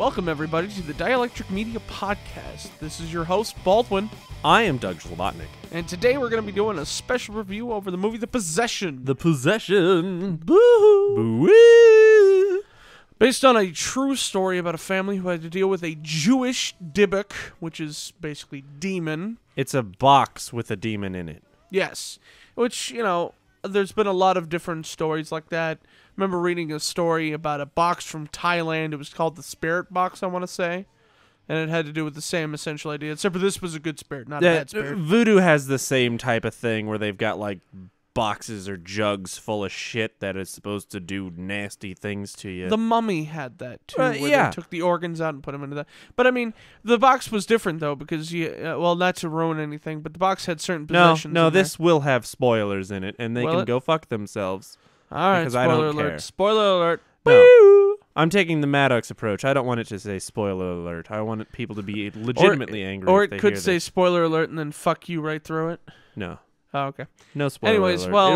Welcome, everybody, to the Dielectric Media Podcast. This is your host, Baldwin. I am Doug Zlotnick. And today we're going to be doing a special review over the movie The Possession. The Possession. Boo-hoo. Boo-wee. Based on a true story about a family who had to deal with a Jewish Dybbuk, which is basically demon. It's a box with a demon in it. Yes. Which, you know, there's been a lot of different stories like that. I remember reading a story about a box from Thailand. It was called the Spirit Box, I want to say. And it had to do with the same essential idea, except for this was a good spirit, not a bad spirit. Voodoo has the same type of thing where they've got like boxes or jugs full of shit that is supposed to do nasty things to you. The Mummy had that too, where yeah. they took the organs out and put them into that. But I mean, the box was different though because well, not to ruin anything, but the box had certain possessions. No, in this will have spoilers in it, and they can go fuck themselves. All right, because spoiler I don't alert. care. Spoiler alert. No. Woo! I'm taking the Maddox approach. I don't want it to say spoiler alert. I want people to be legitimately angry. Or if they it could hear say this. spoiler alert and then fuck you right through it. No. Oh, okay. No spoiler Anyways, alert. well,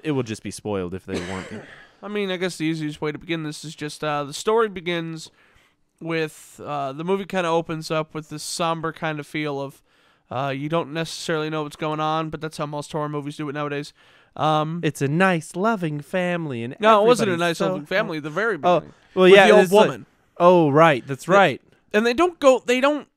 it will just be spoiled if they want it. I mean, I guess the easiest way to begin this is just the story begins with the movie kind of opens up with this somber kind of feel of you don't necessarily know what's going on, but that's how most horror movies do it nowadays. It's a nice, loving family, and no, it wasn't a nice, so loving family. At the very beginning. well, with yeah, the old it's like- woman. oh, right, that's right. And they don't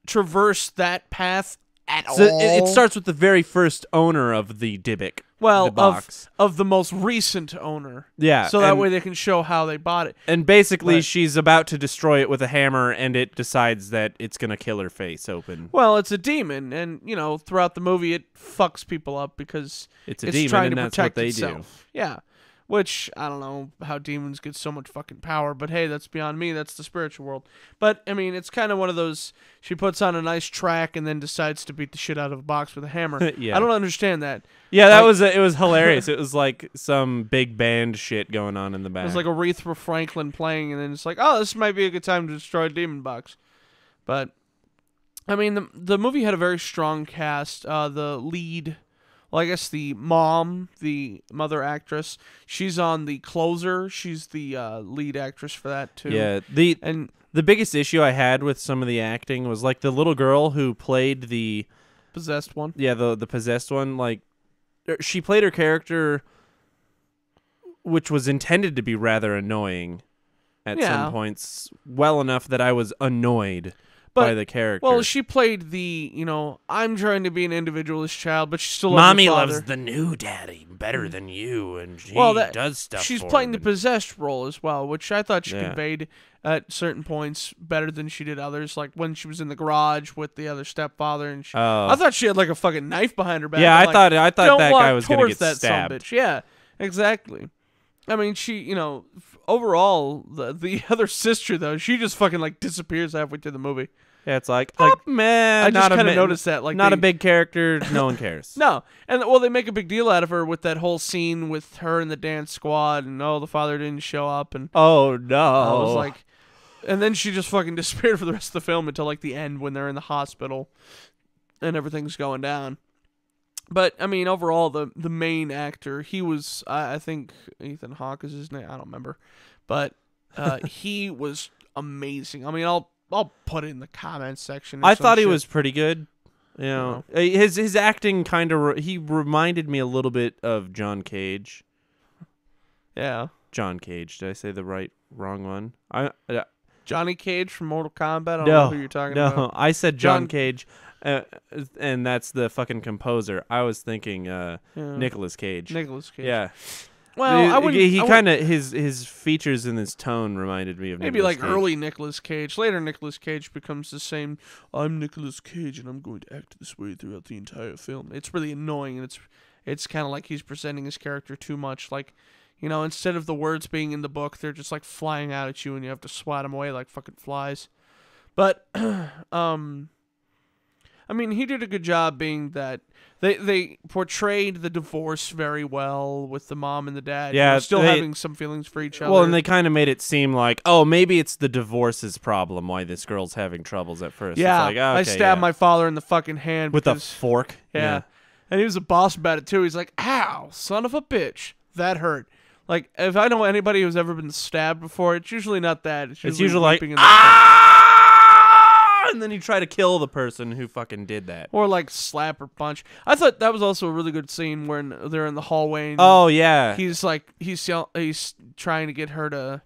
traverse that path at So all. it starts with the very first owner of the Dybbuk. well the box. of the most recent owner. Yeah, So that and- way they can show how they bought it. And basically, But- she's about to destroy it with a hammer, and it decides that it's gonna kill her face open. Well, it's a demon, and you know, throughout the movie, it fucks people up because It's a it's demon, trying and to that's protect what they itself. Yeah, which I don't know how demons get so much fucking power, but hey, that's beyond me. That's the spiritual world. But I mean, it's kind of one of those. She puts on a nice track and then decides to beat the shit out of a box with a hammer. Yeah. I don't understand that. Yeah, that Like- it was hilarious. It was like some big band shit going on in the back. It was like Aretha Franklin playing, and then it's like, oh, this might be a good time to destroy a demon box. But I mean, the movie had a very strong cast. The lead, well, I guess the mom, the mother actress, she's on The Closer. She's the lead actress for that too. Yeah, And the biggest issue I had with some of the acting was like the little girl who played the possessed one. the possessed one. Like she played her character, which was intended to be rather annoying at Yeah. some points, well enough that I was annoyed But- by the character. Well, she played the, you know, I'm trying to be an individualist child, but she still loves Mommy her father. loves the new daddy better than you, and she Well, that- does stuff. She's for playing him. the possessed role as well, which I thought she Yeah. conveyed at certain points better than she did others. Like when she was in the garage with the other stepfather, and I thought she had like a fucking knife behind her back. Yeah, I'm I like, thought "Don't that walk guy was gonna towards get that stabbed. sumbitch." Yeah, exactly. I mean, she, you know, overall, the other sister though, she just fucking like disappears halfway through the movie. Yeah, it's like oh, man. I just not a kind of ma- noticed that, like not they- a big character. No one cares. No, and well, they make a big deal out of her with that whole scene with her and the dance squad, and the father didn't show up, and Oh no! I was like, and then she just fucking disappeared for the rest of the film until like the end when they're in the hospital, and everything's going down. But I mean, overall, the main actor, he was, I think Ethan Hawke is his name. I don't remember, but he was amazing. I mean, I'll put it in the comments section. I thought he was pretty good. You know, No. his acting kind of he reminded me a little bit of John Cage. Yeah, John Cage. Did I say the wrong one? Johnny Cage from Mortal Kombat. I don't know who you're talking about. No, I said John John- Cage, and that's the fucking composer. I was thinking Nicolas Cage. Nicolas Cage. Yeah. Well, I wouldn't. He I wouldn't- kind of his features and his tone reminded me of maybe Nicolas like Cage. early Nicolas Cage. Later, Nicolas Cage becomes the same. I'm Nicolas Cage, and I'm going to act this way throughout the entire film. It's really annoying, and it's kind of like he's presenting his character too much. Like, you know, instead of the words being in the book, they're just like flying out at you, and you have to swat them away like fucking flies. But, I mean, he did a good job being that. They portrayed the divorce very well with the mom and the dad. Yeah, you know, still they- having some feelings for each other. Well, and they kind of made it seem like, oh, maybe it's the divorce's problem why this girl's having troubles at first. Yeah, it's like, oh, I okay, stabbed yeah. my father in the fucking hand with a because, fork. yeah. And he was a boss about it too. He's like, "Ow, son of a bitch, that hurt." Like, if I know anybody who's ever been stabbed before, it's usually not that. It's usually like, weeping in the and then you try to kill the person who fucking did that. or like slap or punch. I thought that was also a really good scene when they're in the hallway. And Oh yeah, he's trying to get her to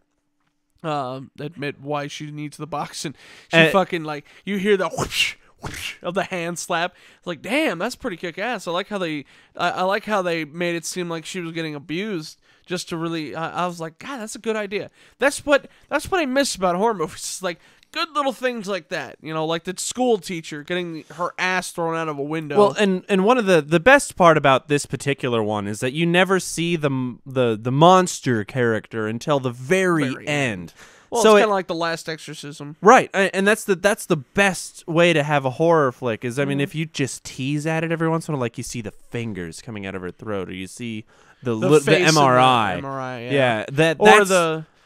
admit why she needs the box, and she fucking like you hear the whoosh, whoosh of the hand slap. It's like, damn, that's pretty kick ass. I like how they made it seem like she was getting abused. Just to really, I was like, God, that's a good idea. That's what I miss about horror movies. It's like good little things like that, you know, like the school teacher getting her ass thrown out of a window. Well, and one of the best part about this particular one is that you never see the monster character until the very end. Well, so it's kind of like The Last Exorcism. Right, and that's the best way to have a horror flick is, I mean, if you just tease at it every once in a while, like you see the fingers coming out of her throat, or you see the MRI. MRI, yeah.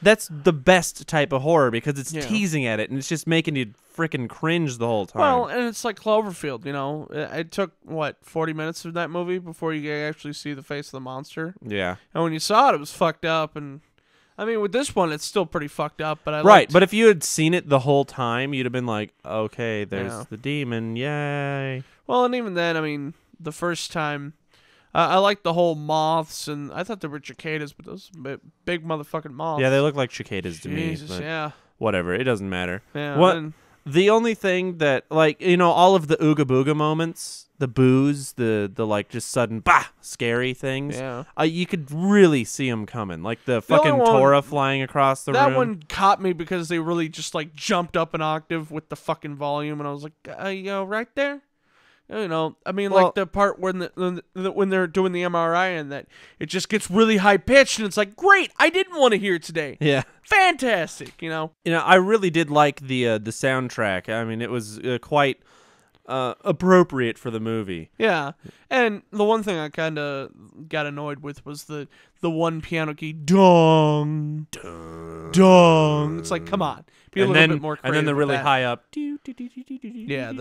That's the best type of horror because it's teasing at it and it's just making you freaking cringe the whole time. Well, and it's like Cloverfield, you know. It took, 40 minutes of that movie before you actually see the face of the monster. Yeah. And when you saw it, it was fucked up. And, I mean, with this one, it's still pretty fucked up. But but if you had seen it the whole time, you'd have been like, okay, there's the demon, yay. Well, and even then, I mean, the first time... I like the whole moths, and I thought they were cicadas, but those big motherfucking moths. Yeah, they look like cicadas to me. Jesus, yeah. Whatever, it doesn't matter. Yeah. The only thing that, like, you know, all of the ooga booga moments, the boos, the like just sudden scary things. Yeah. You could really see them coming, like the fucking Torah flying across the room. That one caught me because they really just like jumped up an octave with the fucking volume, and I was like, right there. You know, I mean, like the part when when they're doing the MRI and that it just gets really high pitched, and it's like, great, I didn't want to hear it today. Yeah, fantastic. You know, I really did like the soundtrack. I mean, it was quite appropriate for the movie. Yeah, and the one thing I kind of got annoyed with was the one piano key, dong, dong, dong. It's like, come on, be a little bit more creative. And then the really high up, yeah,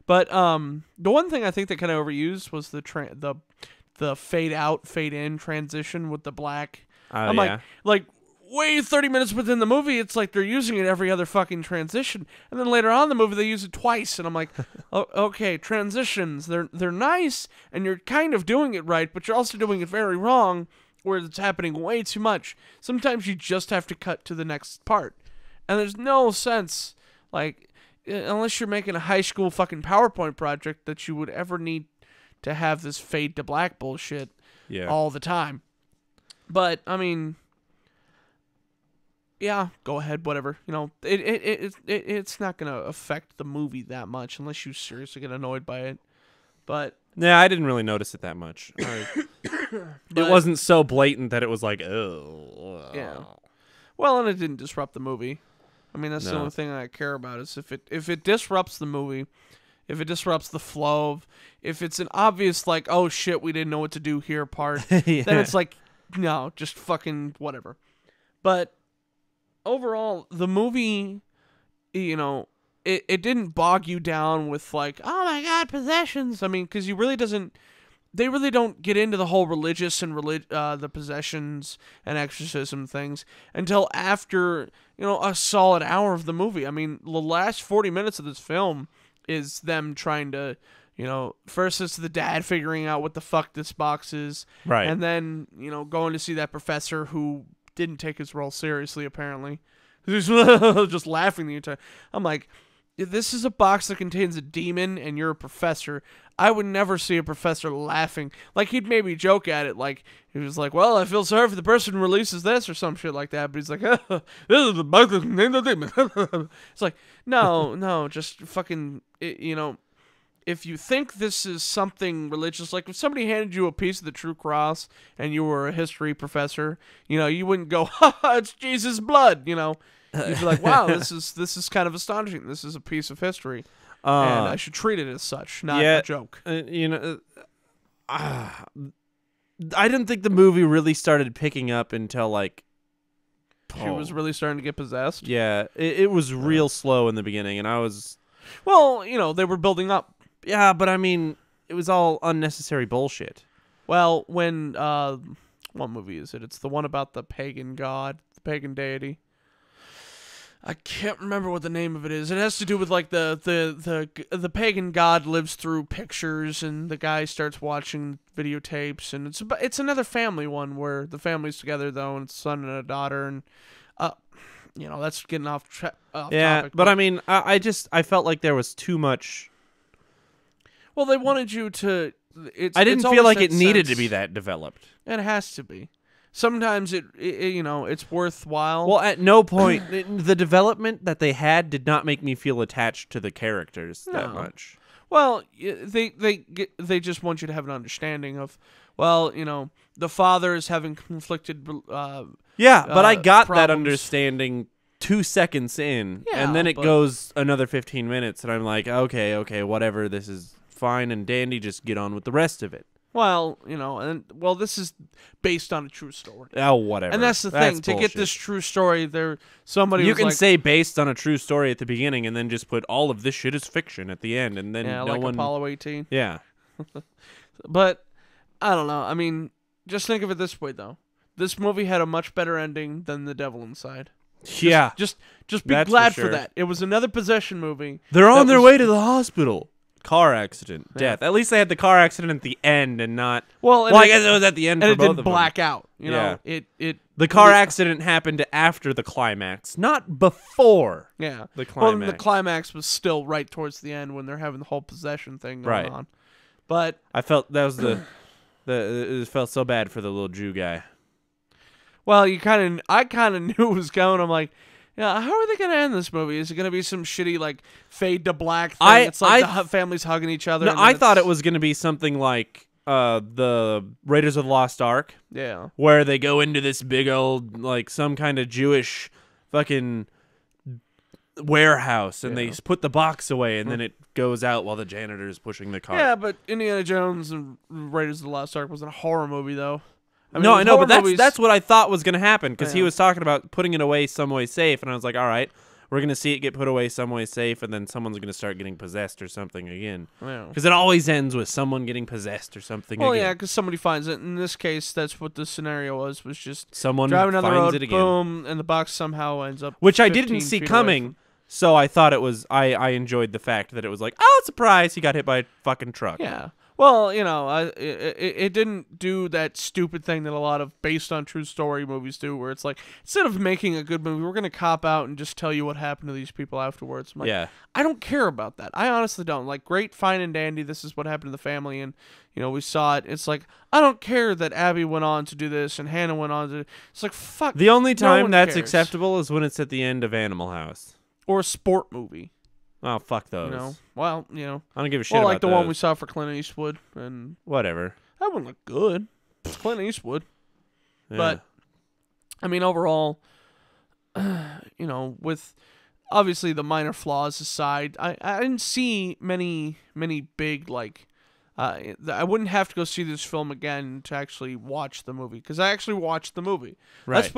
But the one thing I think that kind of overused was the fade out, fade in transition with the black. I'm like way 30 minutes within the movie, it's like they're using it every other fucking transition, and then later on in the movie they use it twice, and I'm like, okay, transitions, they're nice, and you're kind of doing it right, but you're also doing it very wrong, where it's happening way too much. Sometimes you just have to cut to the next part, and there's no sense, like. Unless you're making a high school fucking PowerPoint project that you would ever need to have this fade to black bullshit all the time. But, I mean, yeah, go ahead, whatever. You know, it's not going to affect the movie that much unless you seriously get annoyed by it. But... yeah, I didn't really notice it that much. It wasn't so blatant that it was like, oh. Yeah. Well, and it didn't disrupt the movie. I mean, that's the only thing I care about is if it disrupts the movie, if it disrupts the flow, if it's an obvious, like, oh shit, we didn't know what to do here part, then it's like, no, just fucking whatever. But overall, the movie, you know, it didn't bog you down with like, oh my god, possessions. I mean, because they really don't get into the whole religious and the possessions and exorcism things until after, you know, a solid hour of the movie. I mean, the last 40 minutes of this film is them trying to, you know, first it's the dad figuring out what the fuck this box is. Right. And then, you know, going to see that professor who didn't take his role seriously, apparently. He's just laughing the entire... I'm like... if this is a box that contains a demon and you're a professor, I would never see a professor laughing. Like, he'd maybe joke at it, like, he was like, well, I feel sorry for the person who releases this or some shit like that, but he's like, this is the box that contains a demon. It's like, no, just fucking, you know, if you think this is something religious, like if somebody handed you a piece of the True Cross and you were a history professor, you know, you wouldn't go, it's Jesus' blood, you know. You'd be like, wow, this is kind of astonishing. This is a piece of history, and I should treat it as such, not a joke. You know, I didn't think the movie really started picking up until like she was really starting to get possessed. Yeah, it was real slow in the beginning, and I was. Well, you know, they were building up. Yeah, but I mean, it was all unnecessary bullshit. Well, when What movie is it? It's the one about the pagan god, the pagan deity. I can't remember what the name of it is. It has to do with like the pagan god lives through pictures, and the guy starts watching videotapes, and it's another family one where the family's together though, and it's a son and a daughter, and that's getting off topic. But I mean, I felt like there was too much. Well, they wanted you to. I didn't feel like it needed to be that developed. And it has to be. Sometimes it's worthwhile. Well, at no point the development that they had did not make me feel attached to the characters that much. Well, they just want you to have an understanding of, the father is having conflicted. But I got problems. that understanding 2 seconds in, Yeah, and then it but- goes another 15 minutes, and I'm like, okay, whatever, this is fine and dandy. Just get on with the rest of it. Well, this is based on a true story. Oh, whatever. And that's the thing. To get this true story, somebody you was can like, say based on a true story at the beginning, and then just put all of this shit is fiction at the end, and then yeah, no like one. Apollo 18. Yeah. But I don't know. I mean, just think of it this way, though. This movie had a much better ending than The Devil Inside. Yeah. Just be That's glad for for sure. that. It was another possession movie. They're on that their was- way to the hospital. Car accident, death. At least they had the car accident at the end and not. Well, I guess it was at the end and for it both didn't of them. black out. You know, The car accident happened after the climax, not before. Yeah. The Well, the climax. climax was still right towards the end when they're having the whole possession thing going on. But I felt that was it felt so bad for the little Jew guy. well, I kind of knew it was going. I'm like, yeah, how are they going to end this movie? Is it going to be some shitty like fade to black thing? It's like the families hugging each other. No, and then I thought it was going to be something like the Raiders of the Lost Ark, Yeah. where they go into this big old like some kind of Jewish fucking warehouse and they put the box away and then it goes out while the janitor is pushing the car. Yeah, but Indiana Jones and Raiders of the Lost Ark wasn't a horror movie though. I mean, No, I know, horror but movies- that's what I thought was going to happen because he Yeah. was talking about putting it away some way safe, and I was like, all right, we're going to see it get put away some way safe, and then someone's going to start getting possessed or something again. Yeah. Because it always ends with someone getting possessed or something Well, again. yeah, because somebody finds it. In this case, that's what the scenario was just Someone driving down finds the road, it again. boom, and the box somehow ends up. Which I 15 didn't see feet away coming, so I thought it was, I enjoyed the fact that it was like, oh, surprise, he got hit by a fucking truck. Yeah. Well, it didn't do that stupid thing that a lot of based on true story movies do, where it's like, instead of making a good movie, we're going to cop out and just tell you what happened to these people afterwards. I'm like, Yeah. I don't care about that. I honestly don't. Like, great, fine, and dandy, this is what happened to the family, and, we saw it. It's like, I don't care that Abby went on to do this, and Hannah went on to... It's like, fuck. The only no time one that's cares. acceptable is when it's at the end of Animal House. Or a sport movie, Oh, fuck those. Well, I don't give a shit well, about like the one we those. saw for Clint Eastwood, and Whatever. that one looked good. It's Clint Eastwood. Yeah. But, I mean, overall, with obviously the minor flaws aside, I didn't see many big, like, I wouldn't have to go see this film again to actually watch the movie, because I actually watched the movie. Right.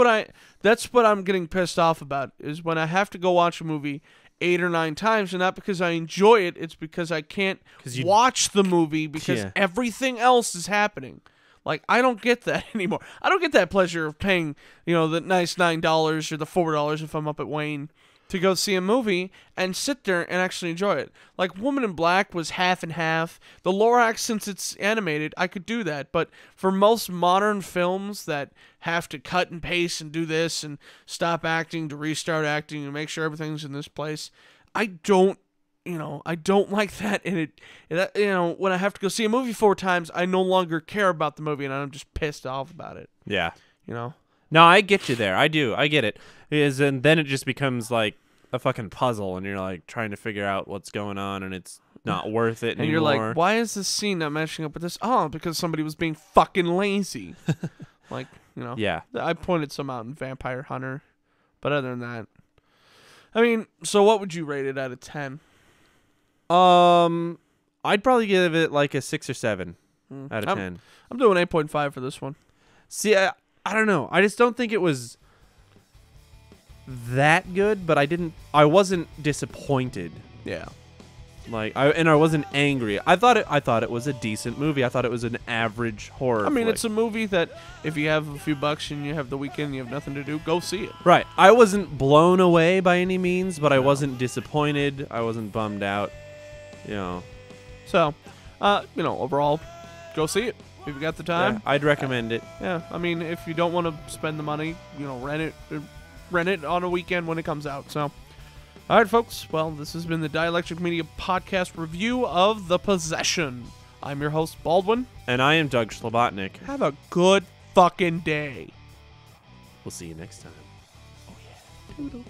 That's what I'm getting pissed off about, is when I have to go watch a movie 8 or 9 times, and not because I enjoy it, it's because I can't watch the movie because everything else is happening. Like, I don't get that anymore. I don't get that pleasure of paying, the nice $9 or the $4 if I'm up at Wayne to go see a movie and sit there and actually enjoy it. Like, Woman in Black was half and half. The Lorax, since it's animated, I could do that. But for most modern films that have to cut and paste and do this and stop acting to restart acting and make sure everything's in this place, I don't like that. And when I have to go see a movie 4 times, I no longer care about the movie and I'm just pissed off about it. Yeah. No, I get you there. I do. I get it. And then it just becomes like a fucking puzzle, and you're like trying to figure out what's going on, and it's not worth it and anymore. you're like, why is this scene not matching up with this? Oh, because somebody was being fucking lazy. Like, Yeah. I pointed some out in Vampire Hunter, but other than that, I mean, so what would you rate it out of 10? I'd probably give it like a 6 or 7 out of 10. I'm doing 8.5 for this one. See, I don't know. I just don't think it was that good, but I wasn't disappointed. Yeah. I wasn't angry. I thought it was a decent movie. I thought it was an average horror. I mean, flick. it's a movie that if you have a few bucks and you have the weekend and you have nothing to do, go see it. Right. I wasn't blown away by any means, but I wasn't disappointed. I wasn't bummed out. So, overall, go see it if you got the time. Yeah, I'd recommend it. Yeah, I mean, if you don't want to spend the money, rent it on a weekend when it comes out. So, all right, folks. Well, this has been the Dielectric Media podcast review of The Possession. I'm your host, Baldwin. And I am Doug Schlabotnik. Have a good fucking day. We'll see you next time. Oh, yeah. Toodles.